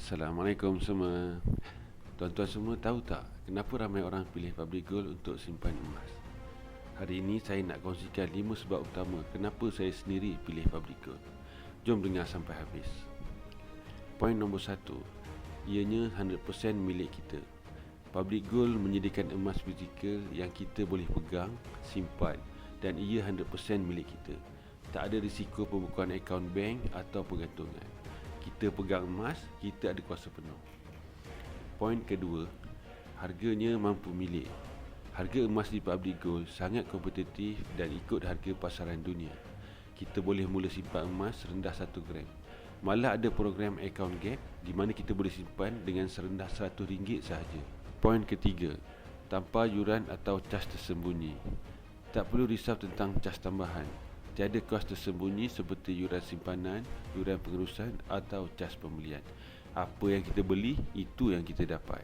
Assalamualaikum semua. Tuan-tuan semua tahu tak kenapa ramai orang pilih public gold untuk simpan emas? Hari ini saya nak kongsikan 5 sebab utama kenapa saya sendiri pilih public gold. Jom dengar sampai habis. Poin nombor 1, ianya 100% milik kita. Public gold menyediakan emas fizikal yang kita boleh pegang, simpan, dan ia 100% milik kita. Tak ada risiko pembukaan akaun bank atau pergantungan. Kita pegang emas, kita ada kuasa penuh. Poin kedua, harganya mampu milik. Harga emas di public gold sangat kompetitif dan ikut harga pasaran dunia. Kita boleh mula simpan emas rendah 1 gram. Malah ada program account gap di mana kita boleh simpan dengan serendah RM100 sahaja. Poin ketiga, tanpa yuran atau cas tersembunyi. Tak perlu risau tentang cas tambahan. Tiada kos tersembunyi seperti yuran simpanan, yuran pengurusan atau cas pembelian. Apa yang kita beli, itu yang kita dapat.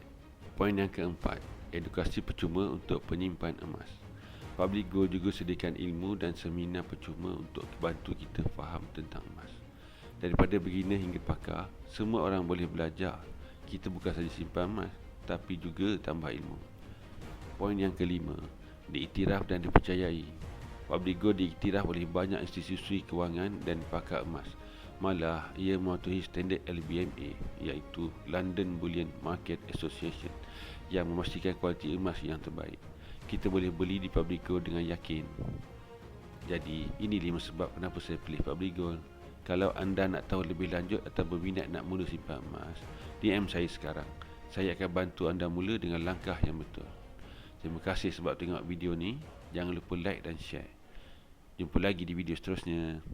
Poin yang keempat, edukasi percuma untuk penyimpan emas. Public gold juga sediakan ilmu dan seminar percuma untuk bantu kita faham tentang emas. Daripada beginner hingga pakar, semua orang boleh belajar. Kita bukan saja simpan emas, tapi juga tambah ilmu. Poin yang kelima, diiktiraf dan dipercayai. Public gold diiktiraf oleh banyak institusi kewangan dan pakar emas. Malah, ia mematuhi standard LBMA, iaitu London Bullion Market Association, yang memastikan kualiti emas yang terbaik. Kita boleh beli di public gold dengan yakin. Jadi, ini 5 sebab kenapa saya pilih public gold. Kalau anda nak tahu lebih lanjut atau berminat nak mula simpan emas, DM saya sekarang. Saya akan bantu anda mula dengan langkah yang betul. Terima kasih sebab tengok video ni. Jangan lupa like dan share. Jumpa lagi di video seterusnya.